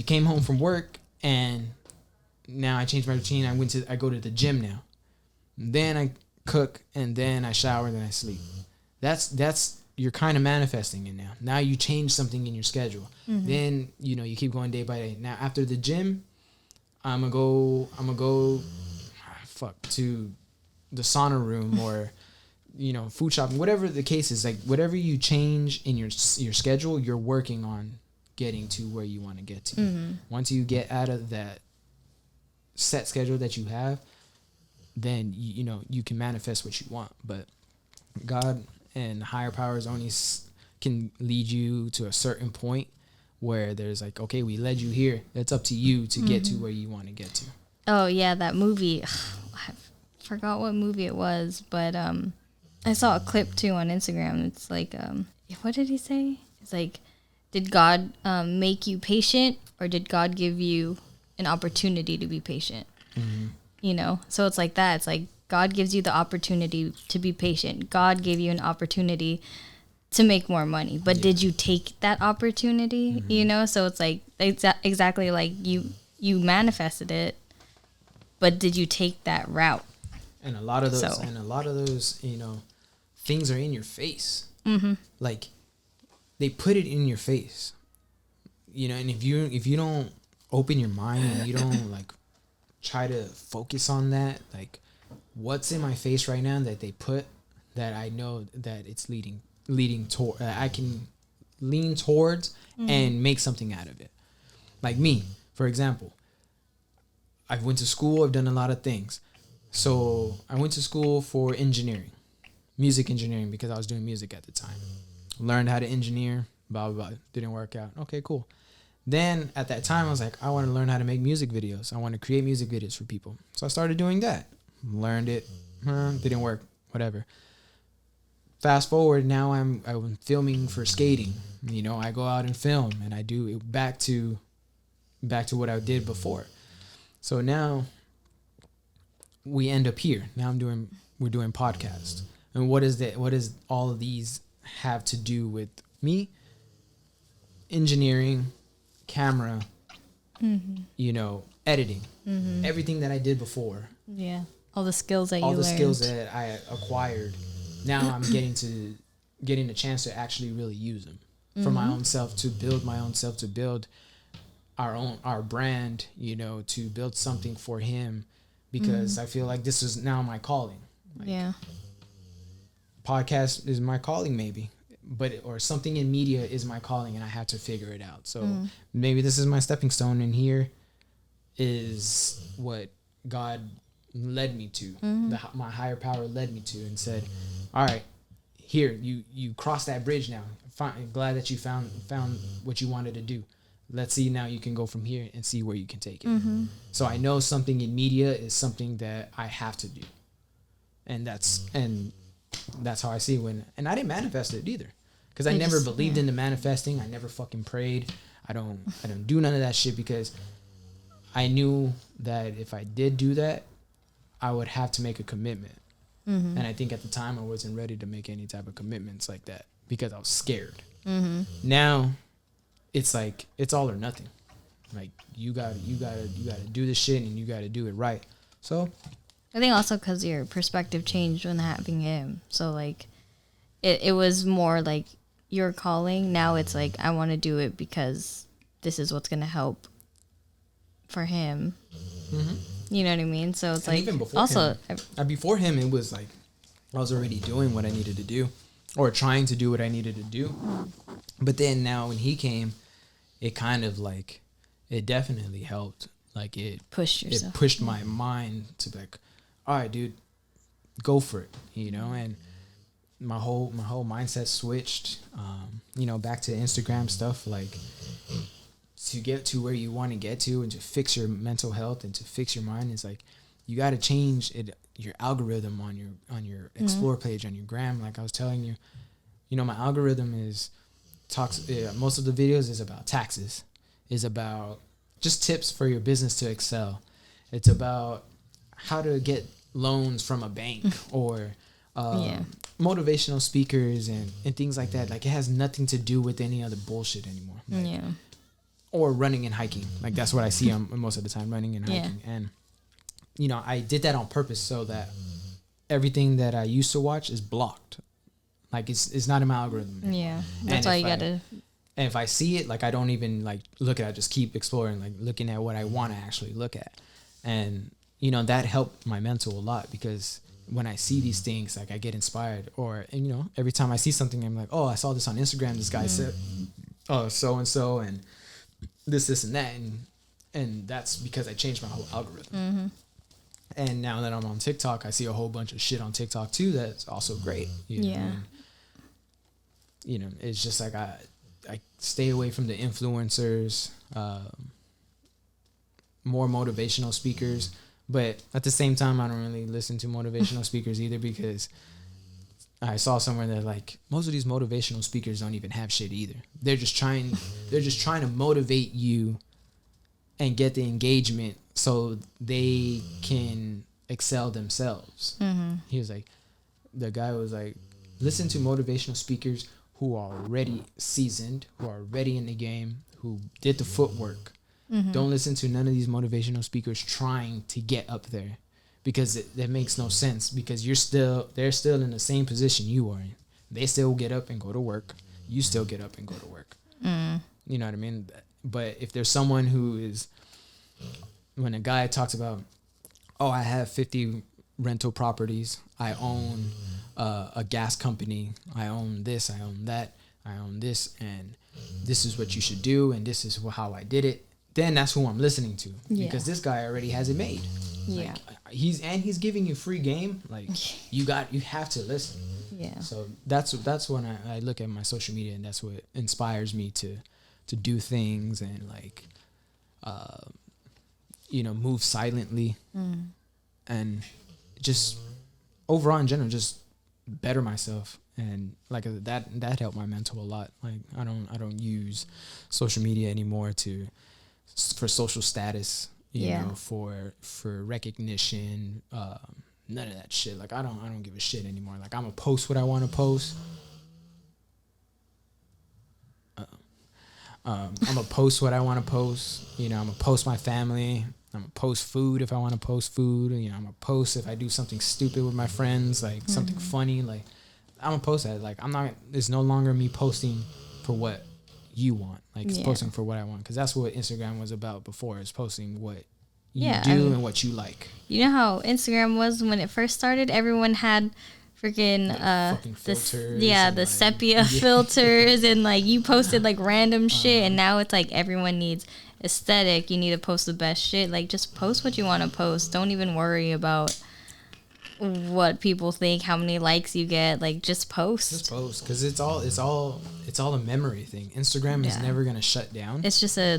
came home from work and now I changed my routine. I go to the gym now. Then I cook and then I shower and then I sleep. That's you're kind of manifesting it now. Now you change something in your schedule. Then, you know, you keep going day by day. Now after the gym, I'm gonna go to the sauna room or, you know, food shopping, whatever the case is. Like whatever you change in your schedule, you're working on getting to where you want to get to. Once you get out of that set schedule that you have, then you know you can manifest what you want. But God and higher powers only can lead you to a certain point where there's like, okay, we led you here. It's up to you to get to where you want to get to. Oh yeah, that movie. I forgot what movie it was, but I saw a clip too on Instagram. It's like, what did he say? It's like, did God make you patient, or did God give you an opportunity to be patient? You know, so it's like that. It's like God gives you the opportunity to be patient. God gave you an opportunity to make more money, but did you take that opportunity? You know, so it's like exactly like you manifested it, but did you take that route? And a lot of those, you know, things are in your face. Like they put it in your face, you know. And if you don't open your mind and you don't like try to focus on that, like what's in my face right now that they put, that I know that it's leading toward, I can lean towards and make something out of it. Like me, for example, I went to school. I've done a lot of things. So I went to school for engineering, music engineering, because I was doing music at the time. Learned how to engineer, blah, blah, blah. Didn't work out. Okay, cool. Then at that time, I was like, I want to learn how to make music videos. I want to create music videos for people. So I started doing that. Learned it. Didn't work. Whatever. Fast forward, now I'm filming for skating. You know, I go out and film, and I do it back to what I did before. So now we end up here. Now we're doing podcasts. And what does all of these have to do with me? Engineering, camera, you know, editing, everything that I did before. Yeah. All the skills that skills that I acquired. Now I'm getting a chance to actually really use them for my own self, to build my own self, to build our brand, you know, to build something for him, because I feel like this is now my calling. Like, yeah. Podcast is my calling, maybe, or something in media is my calling, and I have to figure it out. So maybe this is my stepping stone, and here is what God led me to, my higher power led me to, and said, all right, here, you cross that bridge now. Glad that you found what you wanted to do. Let's see, now you can go from here and see where you can take it. So I know something in media is something that I have to do, and that's how I see and I didn't manifest it either, because I never believed in the manifesting. I never fucking prayed. I don't do none of that shit, because I knew that if I did do that, I would have to make a commitment. And I think at the time I wasn't ready to make any type of commitments like that, because I was scared. Now it's like, it's all or nothing. Like, you gotta do this shit, and you gotta do it right. So I think also because your perspective changed when having him. So like it was more like your calling. Now it's like, I want to do it because this is what's going to help for him. You know what I mean? So it's and like, even before also before him, it was like I was already doing what I needed to do, or trying to do what I needed to do. But then now when he came, it kind of like, it definitely helped. Like, it pushed my mind to be like, all right, dude, go for it, you know. And my whole mindset switched, you know, back to Instagram stuff. Like, to get to where you want to get to, and to fix your mental health, and to fix your mind, is like, you got to change your algorithm on your explore page on your gram. Like I was telling you, you know, my algorithm talks most of the videos is about taxes, is about just tips for your business to excel. It's about how to get loans from a bank, or motivational speakers and things like that. Like, it has nothing to do with any other bullshit anymore. Like, or running and hiking. Like, that's what I see most of the time, running and hiking. And, you know, I did that on purpose, so that everything that I used to watch is blocked. Like, it's not in my algorithm anymore. Yeah. That's why you gotta. And if I see it, like, I don't even like look at it. I just keep exploring, like looking at what I want to actually look at. And, you know, that helped my mental a lot, because when I see these things, like, I get inspired. And you know, every time I see something, I'm like, oh, I saw this on Instagram. This guy said, oh, so-and-so, and this and that. And that's because I changed my whole algorithm. And now that I'm on TikTok, I see a whole bunch of shit on TikTok too that's also great. You know? And, you know, it's just like I stay away from the influencers, more motivational speakers. But at the same time, I don't really listen to motivational speakers either, because I saw somewhere that, like, most of these motivational speakers don't even have shit either. They're just trying to motivate you and get the engagement so they can excel themselves. He was like, the guy was like, listen to motivational speakers who are already seasoned, who are already in the game, who did the footwork. Don't listen to none of these motivational speakers trying to get up there, because that makes no sense, because they're still in the same position you are in. They still get up and go to work. You still get up and go to work. You know what I mean? But if there's someone who is, when a guy talks about, oh, I have 50 rental properties, I own a gas company, I own this, I own that, I own this, and this is what you should do, and this is how I did it, then that's who I'm listening to, because this guy already has it made. Like, he's giving you free game. Like, you have to listen. So that's when I look at my social media, and that's what inspires me to do things, and like, you know, move silently, and just overall in general, just better myself And like that helped my mental a lot. Like I don't use social media anymore for social status, you know, for recognition, none of that shit. Like I don't give a shit anymore. Like I'm gonna post what I want to post. I'm gonna post what I want to post. You know, I'm gonna post my family. I'm gonna post food if I want to post food. You know, I'm gonna post if I do something stupid with my friends, like something funny. Like I'm gonna post that. Like I'm not. It's no longer me posting for what you want. Like it's posting for what I want, because that's what Instagram was about before. Is posting what you do and what you like. You know how Instagram was when it first started? Everyone had freaking filters, the sepia filters, and like you posted like random shit, and now it's like everyone needs aesthetic. You need to post the best shit. Like just post what you want to post. Don't even worry about what people think, how many likes you get. Like just post, because it's all a memory thing. Instagram is never gonna shut down. It's just a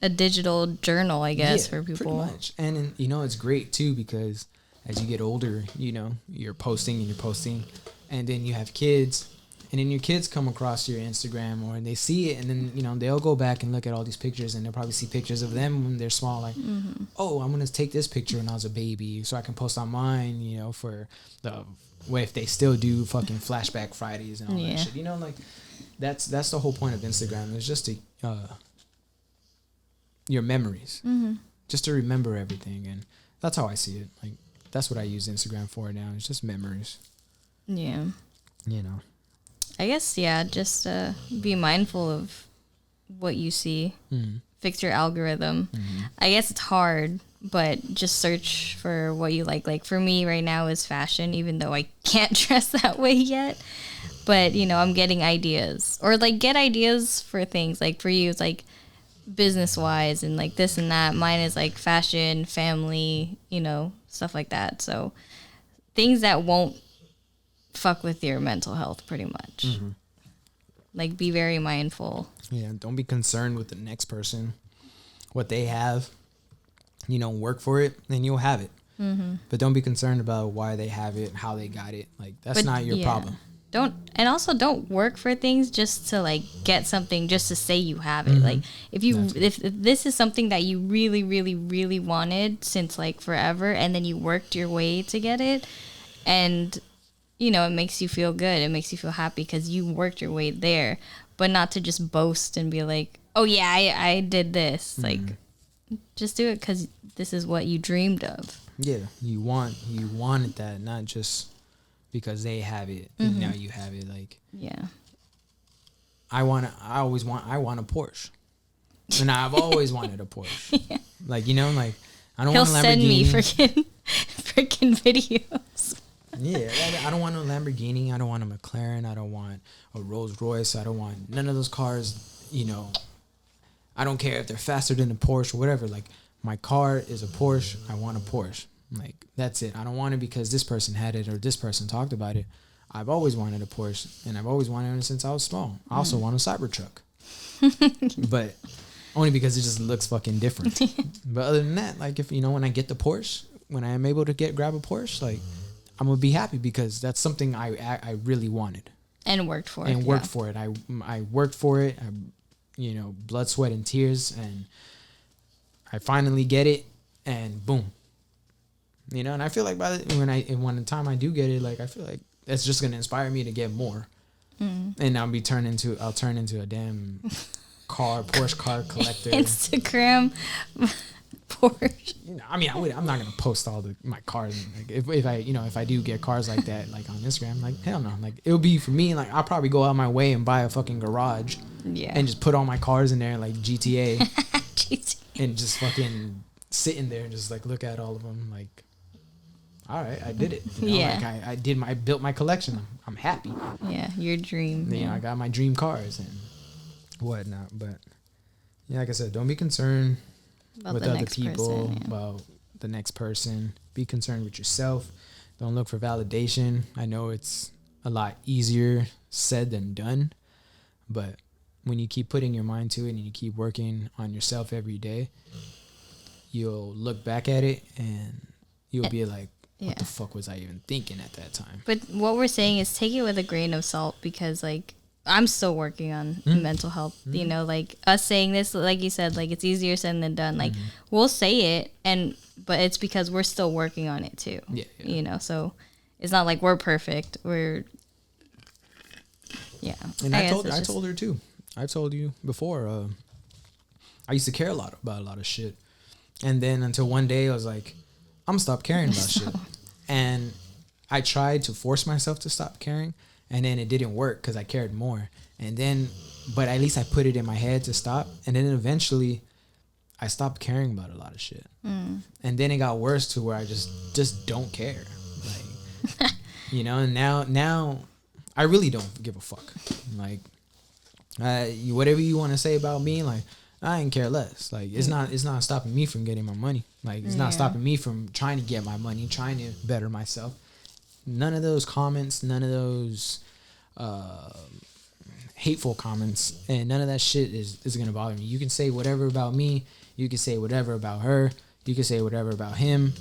digital journal, I guess, for people. Pretty much. And you know, it's great too, because as you get older, you know, you're posting, and then you have kids, and then your kids come across your Instagram, or they see it, and then, you know, they'll go back and look at all these pictures, and they'll probably see pictures of them when they're small, like, oh, I'm going to take this picture when I was a baby so I can post on mine, you know, for the, what if they still do fucking flashback Fridays and all that shit, you know, like, that's the whole point of Instagram. It's just your memories, just to remember everything, and that's how I see it. Like, that's what I use Instagram for now. It's just memories. Yeah. You know. I guess, just be mindful of what you see. Fix your algorithm. I guess it's hard, but just search for what you like. Like for me right now is fashion, even though I can't dress that way yet. But, you know, I'm getting ideas. Or like get ideas for things. Like for you, it's like business-wise and like this and that. Mine is like fashion, family, you know, stuff like that. So things that won't fuck with your mental health, pretty much. Like be very mindful. Yeah, don't be concerned with the next person, what they have. You know, work for it and you'll have it. But don't be concerned about why they have it, how they got it. Like that's not your problem. Don't work for things just to like get something just to say you have it. Like if this is something that you really, really, really wanted since like forever, and then you worked your way to get it, and you know, it makes you feel good. It makes you feel happy because you worked your way there, but not to just boast and be like, oh yeah, I did this. Like just do it because this is what you dreamed of. Yeah. You wanted that, not just because they have it and now you have it. Like, I want a Porsche, and I've always wanted a Porsche. Like, you know, like I don't want a Lamborghini. He'll send me freaking videos. I don't want a Lamborghini. I don't want a McLaren. I don't want a Rolls Royce. I don't want none of those cars. You know, I don't care if they're faster than a Porsche or whatever. Like, my car is a Porsche. I want a Porsche. Like, that's it. I don't want it because this person had it or this person talked about it. I've always wanted a Porsche, and I've always wanted it since I was small. I also want a Cybertruck, but only because it just looks fucking different. But other than that, like, if you know, when I get the Porsche, when I am able to grab a Porsche, like, I'm gonna be happy because that's something I really wanted and worked for it. I worked for it. You know, blood, sweat, and tears, and I finally get it, and boom. You know, and I feel like when the time I do get it, like, I feel like that's just gonna inspire me to get more, and I'll turn into a damn Porsche car collector. Instagram Porsche. You know, I mean, I'm not gonna post all my cars. Like, if I do get cars like that, like on Instagram, like hell no. Like it'll be for me. Like I'll probably go out my way and buy a fucking garage, and just put all my cars in there, like GTA, and just fucking sit in there and just like look at all of them, like. All right, I did it. You know, like I built my collection. I'm happy. Yeah, your dream. You know, I got my dream cars and whatnot. But yeah, like I said, don't be concerned with other people, about the next person. Be concerned with yourself. Don't look for validation. I know it's a lot easier said than done, but when you keep putting your mind to it and you keep working on yourself every day, you'll look back at it and you'll be like, what the fuck was I even thinking at that time? But what we're saying is take it with a grain of salt, because like I'm still working on mental health. You know, like us saying this, like you said, like it's easier said than done. Like we'll say it, but it's because we're still working on it too. Yeah. You know, so it's not like we're perfect. And I told her too. I told you before. I used to care about a lot of shit, and then until one day I was like, I'm gonna stop caring about shit, and I tried to force myself to stop caring, and then it didn't work because I cared more. And then, but at least I put it in my head to stop, and then eventually, I stopped caring about a lot of shit. And then it got worse to where I just don't care, like, you know. And now I really don't give a fuck. Like, whatever you want to say about me, like, I ain't care less. Like, it's not stopping me from getting my money. Like, it's not stopping me from trying to get my money, trying to better myself. None of those comments, none of those hateful comments, and none of that shit is gonna bother me. You can say whatever about me, you can say whatever about her, you can say whatever about him,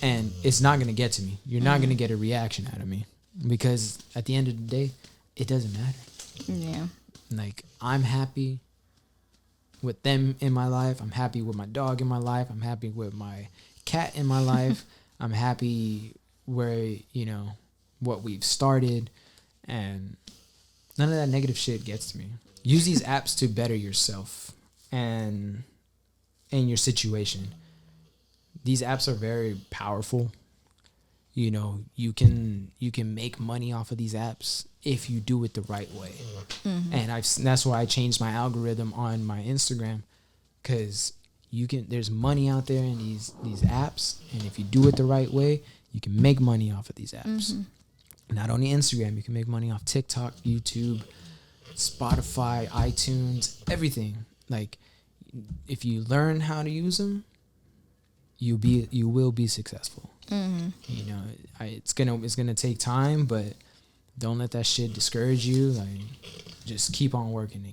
and it's not gonna get to me. You're not gonna get a reaction out of me, because at the end of the day, it doesn't matter. Yeah. Like, I'm happy with them in my life. I'm happy with my dog in my life. I'm happy with my cat in my life. I'm happy where, you know, what we've started, and none of that negative shit gets to me. Use these apps to better yourself and your situation. These apps are very powerful. You know, you can make money off of these apps if you do it the right way. And that's why I changed my algorithm on my Instagram, because there's money out there in these apps, and if you do it the right way, you can make money off of these apps. Not only Instagram, you can make money off TikTok, YouTube, Spotify, iTunes, everything. Like, if you learn how to use them, you will be successful. You know, it's gonna take time, but don't let that shit discourage you. Like, just keep on working,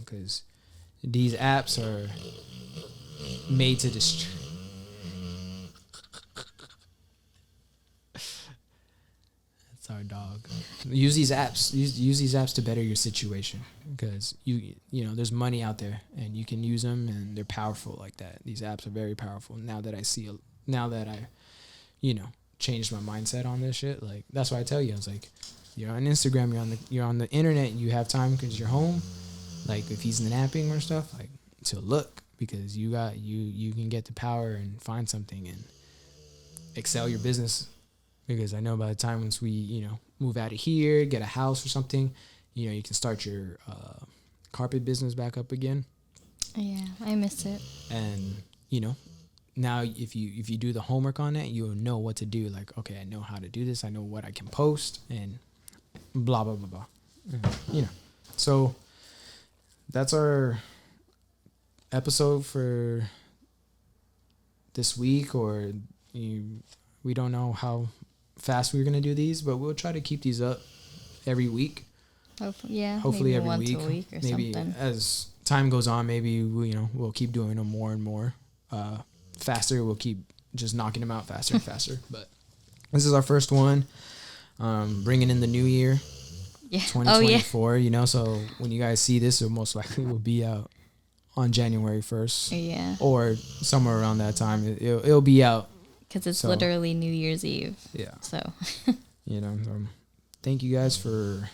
because these apps are made to destroy. That's our dog. Use these apps. Use these apps to better your situation, because you know there's money out there, and you can use them, and they're powerful like that. These apps are very powerful. Now that I you know, changed my mindset on this shit. Like, that's why I tell you, I was like, you're on Instagram, you're on the internet, you have time because you're home. Like, if he's napping or stuff, like, to look, because you can get the power and find something and excel your business. Because I know by the time once we, you know, move out of here, get a house or something, you know, you can start your carpet business back up again. Yeah, I miss it. And, you know, now if you do the homework on it, you'll know what to do. Like, okay, I know how to do this. I know what I can post, and blah, blah, blah, blah. You know. So that's our episode for this week, we don't know how fast we're going to do these, but we'll try to keep these up every week. Hopefully every once week. A week or maybe something. As time goes on, maybe we'll keep doing them more and more. Faster, we'll keep just knocking them out faster and faster. But this is our first one, bringing in the new year, 2024. You know, so when you guys see this, it most likely will be out on January 1st, or somewhere around that time. It'll be out, because it's literally New Year's Eve. Yeah. So you know, thank you guys for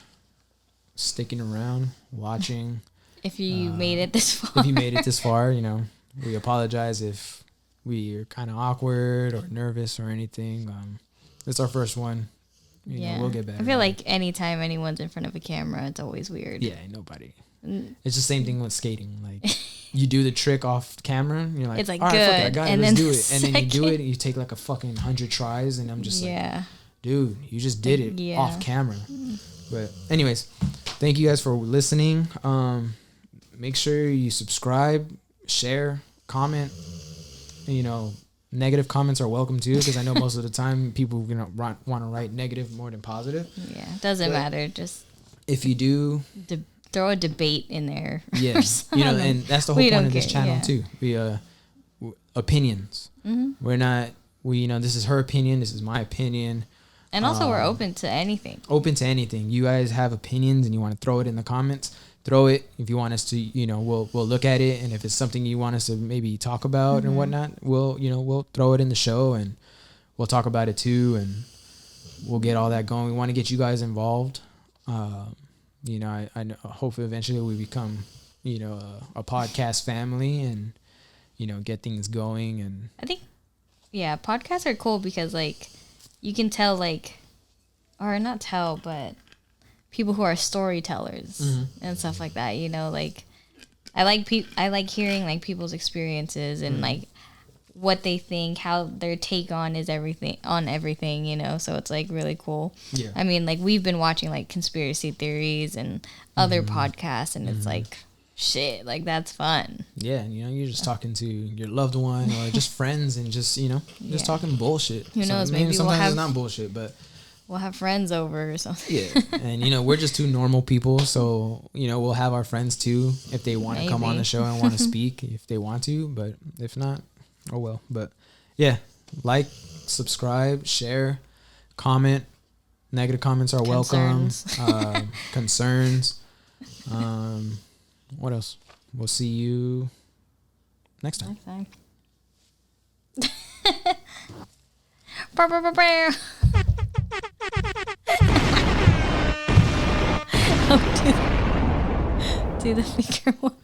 sticking around, watching. If you made it this far, you know, we apologize if we are kind of awkward or nervous or anything. It's our first one. You know, we'll get better. I feel like anytime anyone's in front of a camera, it's always weird. Yeah, nobody. It's the same thing with skating. Like, you do the trick off camera, and you're like, it's like, all right, good. Fuck it, I got it, and let's then do it. And then you do it, and you take like a fucking 100 tries, and I'm just like, dude, you just did it off camera. But anyways, thank you guys for listening. Make sure you subscribe, share, comment. You know, negative comments are welcome too, because I know most of the time people want to write negative more than positive. Yeah, it doesn't matter. Just if you do, throw a debate in there. Yeah, you know, and that's the whole point of this channel too. We opinions. We're this is her opinion. This is my opinion. And also, we're open to anything. Open to anything. You guys have opinions and you want to throw it in the comments, throw it. If you want us to, we'll look at it. And if it's something you want us to maybe talk about and whatnot, we'll throw it in the show and we'll talk about it too. And we'll get all that going. We want to get you guys involved. I hopefully eventually we become, a podcast family and, get things going. And I think, podcasts are cool because like, you can tell or not tell, but people who are storytellers and stuff like that, like I like hearing like people's experiences and like what they think, how their take on everything, so it's like really cool. Yeah. I mean, like we've been watching like conspiracy theories and other podcasts and it's like shit, like that's fun. Yeah, and you're just talking to your loved one or just friends and just just talking bullshit. Who knows? Maybe sometimes it's not bullshit, but we'll have friends over or something. Yeah, and we're just two normal people, so we'll have our friends too if they want to come on the show and want to speak if they want to, but if not, oh well. But yeah, like, subscribe, share, comment. Negative comments are welcome. Concerns. What else? We'll see you next time. Do the finger one.